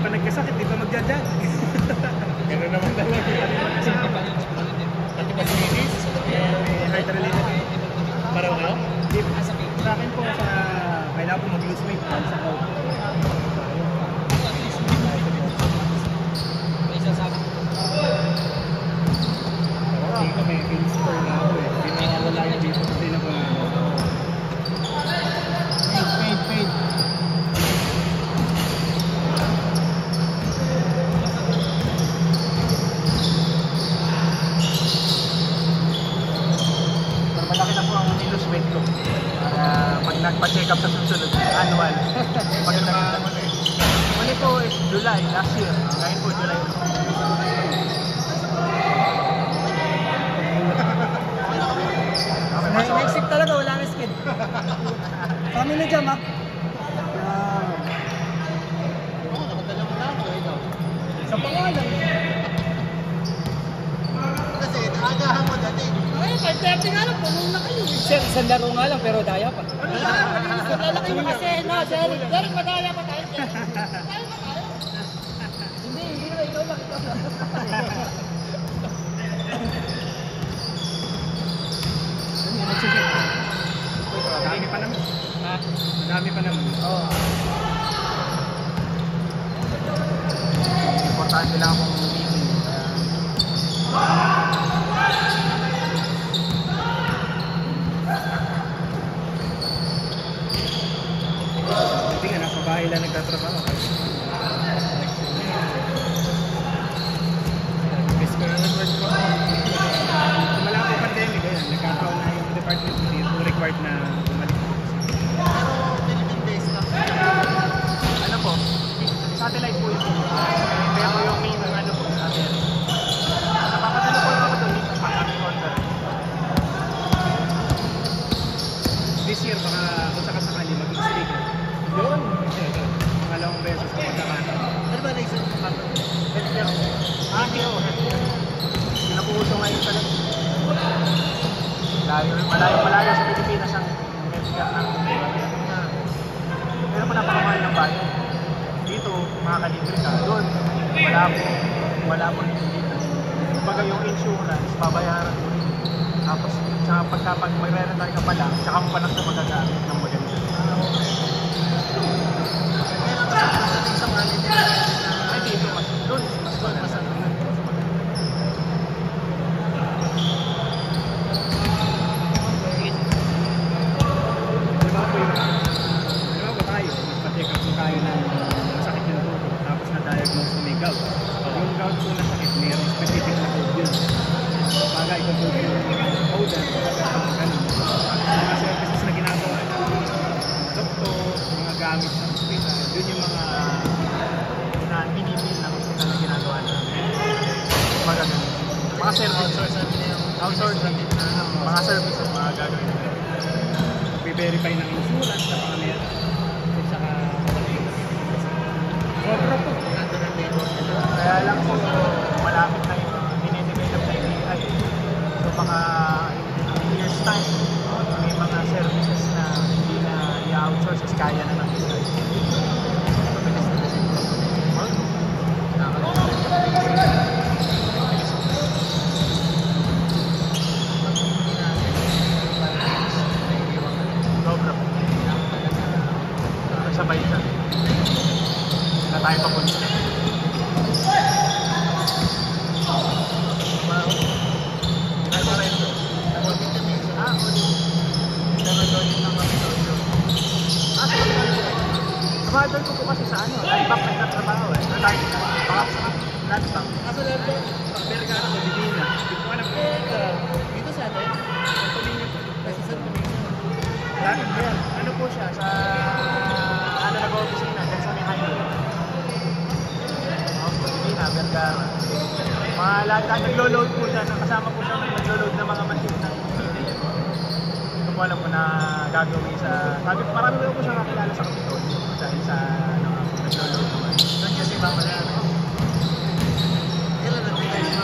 pa nagkasakit, di pa magdadaan. Gano'n naman talaga. Pati pa sinis, Heart related. parang ano? Sa akin po, kailangan po mag-lose weight sa coat. Tingin ko may in-spur na ako eh. Hindi na wala yung dito. Hindi na po na. Fade. Malaki na po ang nilose weight ko. Para pag nagpa-check up sa susunod, annual. Pag muli po is July, last year. Ngayon po July. Next week talaga, wala na skin. Kami na dyan, Mac. Nakadala mo na ako, ikaw. Sa pangalan. Kasi naagahan mo dati. Ay, 5:30 nga lang, puno na kayo. Sir, isang laro nga lang, pero daya pa. Lalaki mo kasi, no, Derek. Derek, madaya pa tayo. Daya pa tayo. Hindi na, ikaw lang. Madami pa naman. Madami pa naman. Oo. Importante lang akong meeting. Hindi nga, nasa bahay lang nagtatrabaho. Miss ko na nag-work ko. Wala po pandemic, ayan. Nagkakaroon na yung department dito required na bumalik. Philippine days lang. Ano po? Satellite po yun. Kaya po yung main ng ano po sa atin. Napapadala po ako doon dito sa aming order. This year baka kung sakasakali mag-stick. Yun! Pangalawang beses na magkakata. Ano ba na-exam mo ka? Healthcare. Hero. Yung napuuso ngayon talaga. Malayo sa Pilipinas ang healthcare natin. Pero pa napakamahal ng bayan. Dito, makakalibre ka. Doon, wala po dito. Kumbaga yung insurance, babayaran mo rin. Tapos, tsaka pag magre-retire ka pala, tsaka mo pa lang sa magagamit ng maganda. Isang ano din. Ay, dito mas doon. Mas doon. Mas ano. Diba po tayo, magpa-check up po tayo ng sakit ng tubo. Tapos na-diagnose na may gout. Yung gout po na sakit, mayroong specific na code yun. Bagay kung po yung code at ganun. Mga services na ginagawa ng doktor, mga gamit sa hospital, yun yung mga binibili ng hospital na ginagawa namin. Mga ganun. Mga services. Outsource natin na mga services, mga gagawin natin. I-verify ng insurance na mga meron. At saka sobra po. Kaya lang po, malapit na yung dinidevelop sa AI. So mga years time, may mga services na hindi na i-outsource kasi kaya na ng AI. Sobra po. Sabay na. Na tayo papunta. Kamadal ko po kasi sa ano, landbank nagtatrabaho eh. Baka sa landbank. Kaso lang po, Vergara, Medina. Hindi ko alam po. dito sa atin, ang tumingin po, kasi sa tumingin. Ano po siya, sa ano nag-opisina, dyan sa may highway. Medina, Vergara. Mga lahat, naglo-load po siya, kasama po siya, naglo-load ng mga machine ng city. Hindi ko alam po na gagawin sa, sabi ko, marami po siya kakilala sa Kapitolyo. Dahil sa, ano, naglo-load naman. Doon kasi ba wala na? Kailan nagbigay mo?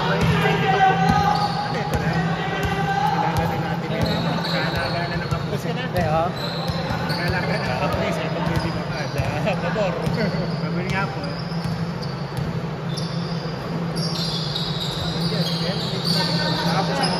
2022 po. Ano ito na? Kailangan din natin yun. Nag-aalaga na ng kapos. Tapos ka na? Hindi, ha? Nag-aalaga na ng kapos. Ay, pag-ibig mo ka, sa motor. Sabi nga po. Tapos ano?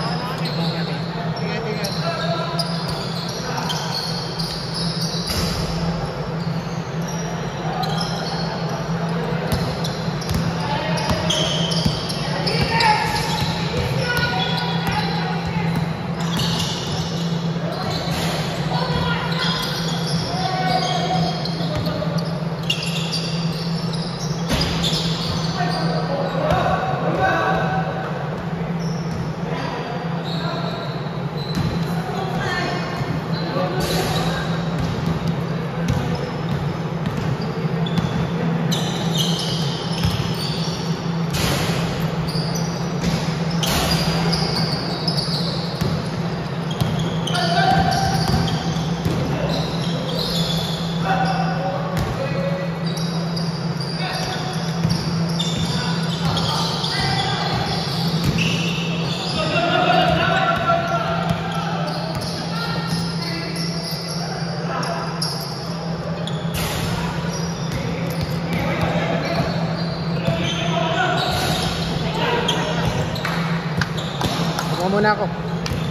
Kumuha muna ako.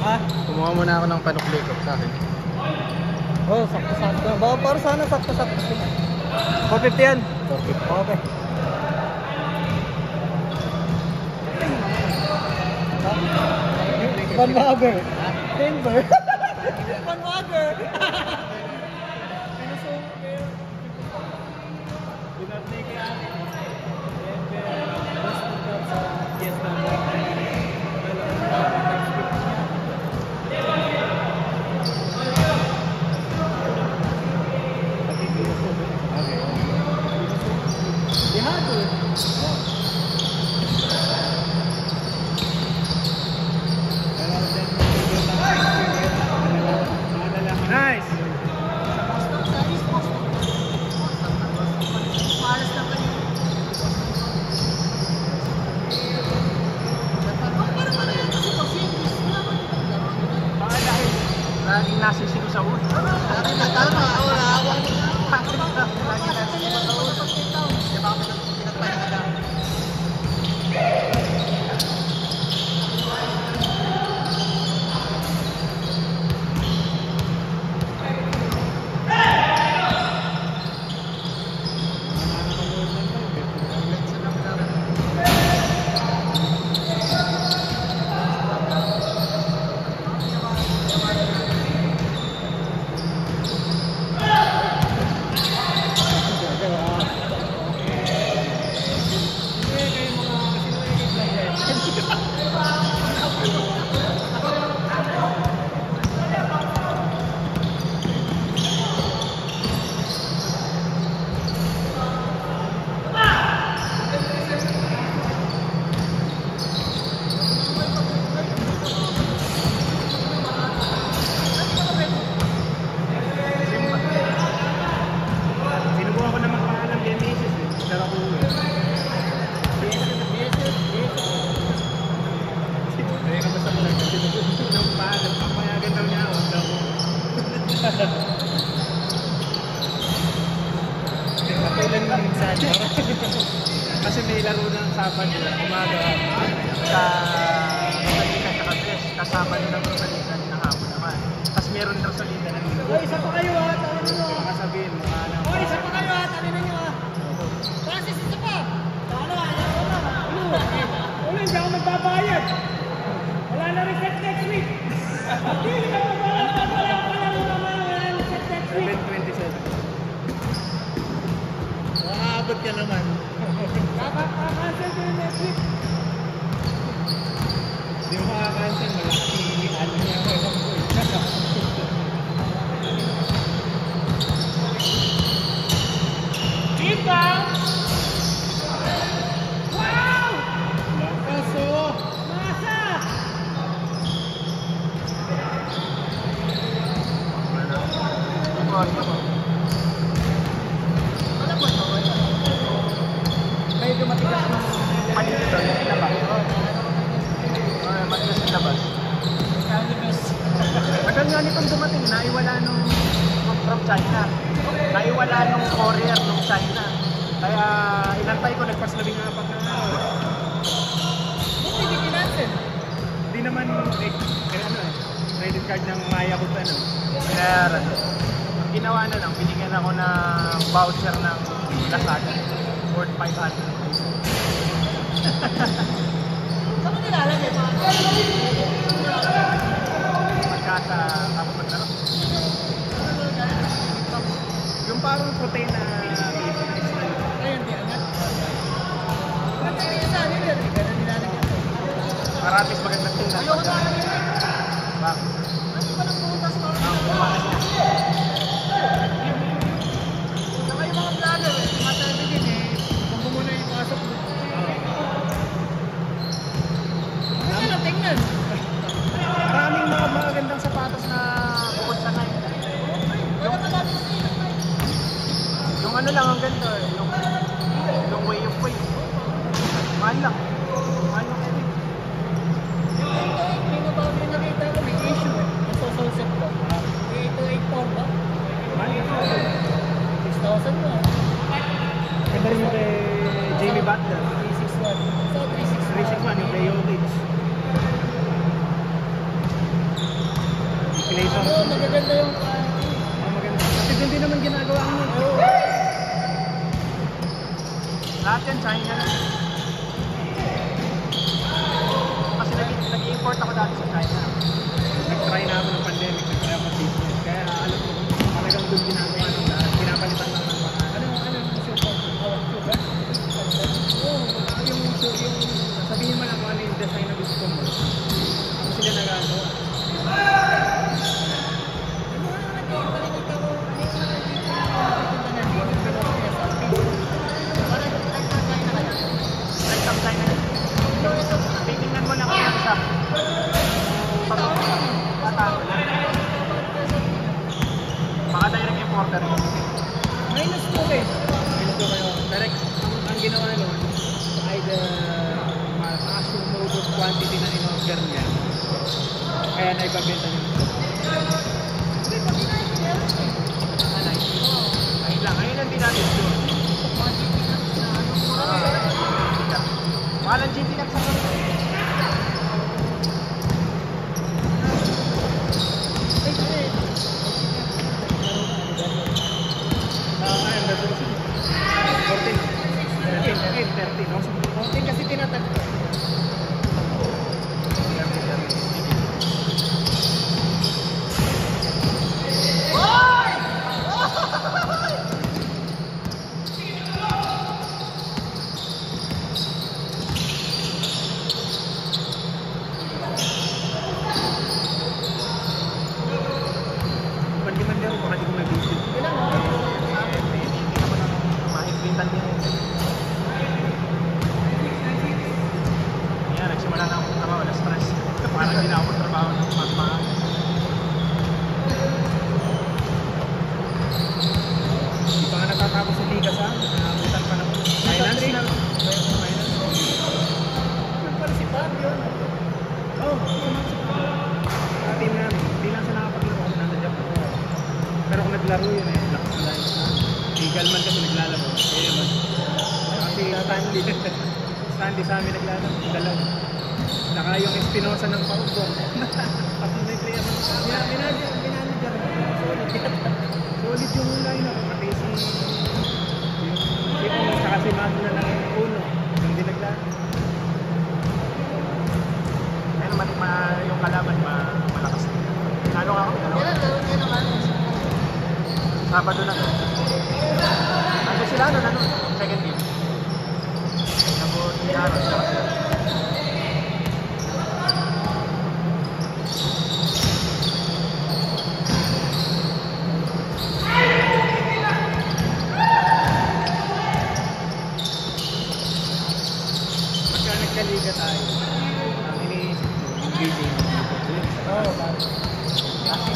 Ha? Kumuha muna ako ng panukliko sa akin. Oh, sakto-sakto. Baka para sana sakto-sakto. 450 yan. Okay. Panwager. Timber. Panwager. Nice! Laging nasisino sa ulo. Laging natama. Wala ako. Laging nasisino sa ulo. Di ba kami pinagpahinga lang? Sinubukan ko na magpaalam kay Mrs. Pero ako kaya ka basta lang kasi nung paalam, papayagan daw niya ako daw. Katulad ng minsan. Kasi may laro ng sapan nila, umaga Sa Rosalina sa Cabres, kasama nila ng Rosalina ng hapon naman. Tapos meron ng Rosalina ng linggo. Hoy, isa pa kayo ha. Tangan nyo ha. sabihin mo ano. Hoy, isa pa kayo ha. Tangan nyo ha. Francis, isa pa. Ano, Ulo, hindi ako magbabayad. Wala na reset next week. Hindi ka magbabayad. Wala na reset next week. 7/27. Makakabot ka naman. Kaka-cancel ko yung next week. Hindi mo makakancel. Malaki ano niya ako. Ewan ko eh. Kita! Wow! Lakas oh! Masa! Medyo matigas ng panito yung labas. Matigas yung labas. Tagal nga nitong dumating, naiwala nung from China. Naiwala nung courier nung China. Mas 14 na araw. Buti hindi kinansel. Hindi naman, credit card ng Maya ko pa, no? Binayaran. Ang ginawa na lang, binigyan ako ng voucher ng Lazada. Worth 500. Saan mo nilalagay? Pagkasa, tapos maglaro. Yung parang protein na Ayun, di angat. Ba't hindi sa akin yun? Hindi ka na nilalagay. Paratis magandang tingnan. Ayoko na. Bakit? Ano ba nang pumunta sa mga Ang kumakas niya. Saka yung mga vlogger, masabi din kung muna yung pasok mo. Ano na tingnan? Maraming mga magagandang sapatos na bukod sa Nike. Wala ka dati sa tingnan. Yung ano lang ang ganda, yung way of way. Mahal lang. Mahal lang kayo. May nabago yung nakita ko, may issue Nasa-sunset ko. 824 ba? 6,000 ba? Ganda rin yung kay Jamie Butler. 361. So, 361. 361 yung kay Jokic. Clayton. Oo, magaganda yung Maganda. Kasi doon din naman ginagawa mo. Lahat yan, China lang. Kasi nag-i-import ako dati sa China. Nag-try na ako ng pandemic, nag-try ako business. Kaya alam ko, talagang doon ginagawa ng lahat. Pinapalitan lang ng mga Ano yung support? Hawak ko ba? Oo, yung sabihin mo lang kung ano yung design na gusto mo. Kung sila nagagawa. Like some China yan. Titingnan mo lang kung ano siya. Patago lang. Baka direct importer yun. Minus 2 eh. Ganito kayo. Direct, ang ginawa nun, either mataas yung mode of quantity na in-order niya. Kaya naibabenta niya. Ayun lang. Ayun ang dinamit doon. Mahal ang GT lang sa kanila. Ayun, that's 14. 13. Konting kasi tinatag ko. Pag-demand ako, baka di ko mag-visit. Mahigpitan din. Yan, nagsimula na akong trabaho, wala stress. Parang hindi na ako trabaho ng magmahal. Di pa nga natatapos sa liga sa nakabutan pa ng finance na. Nagpala si Fabio. Oo, sa team namin. Hindi lang siya nakapaglaro kasi nasa Japan. Pero kung naglaro yun lakas na dahil. Eagleman kasi naglalaro. Eh, man. Kasi Stanley sa amin naglalaro. Dalaw. Saka yung Espinosa ng Paubong. Tapos may player ng Minanager. Solid yung line-up. Pati yung saka si Magna ng uno. Yung di naglaro. Pero yung kalaban malakas din. Lalo nga ako, dalawa. Yan naman. Sabado na. Ano sila ano, second game. Tapos, yan, sila kasi. Pagka nagkaliga tayo, ang iniisip ko, yung DJ mo. Oo, pare.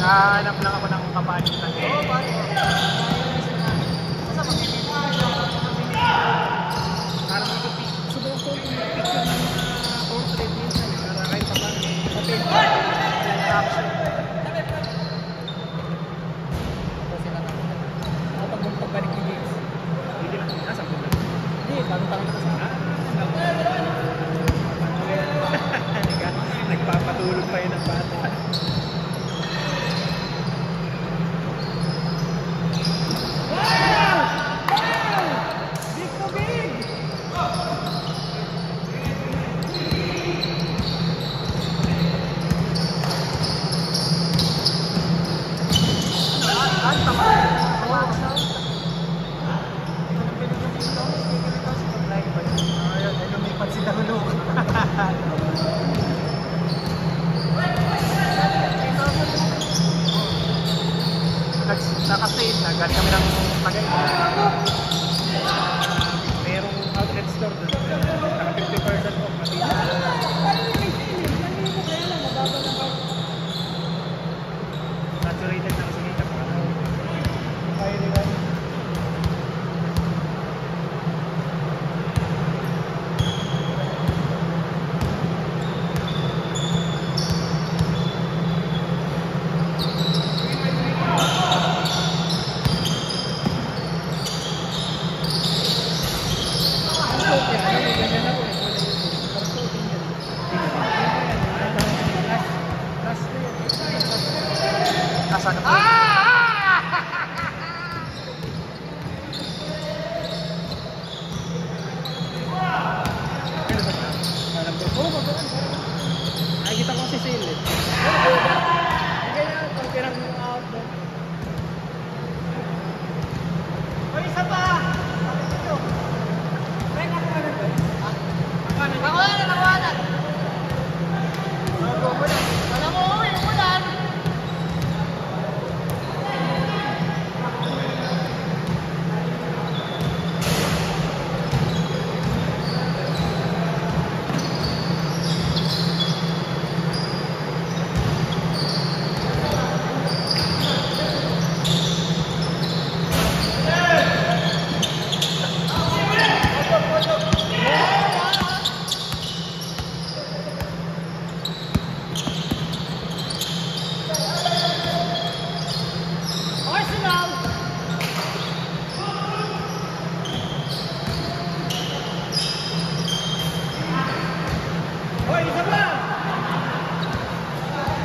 Nahanap lang ako ng kapalit ng game. Oo, pare. Parang subok ko yung picture ng portrait minsan. Para kahit pa paano. Pati Caption. Tapos sila na. Kapag mong pagbalik ni James. hindi lang. Nasa ko ba? Hindi, bagong taon na kasi. Nagpapatulog pa yun ang bata. Big to big! Naka-sale na, galing kami ng Tagaytay. Merong outlet store doon. Naka 50% off. Saturated na kasi kita pa. Nasaan na po? Nakikita ko si Sale eh. Ganyan, pag pirang mo out doon. O, isa pa! Sabi ko. May kakuha na to. Ako na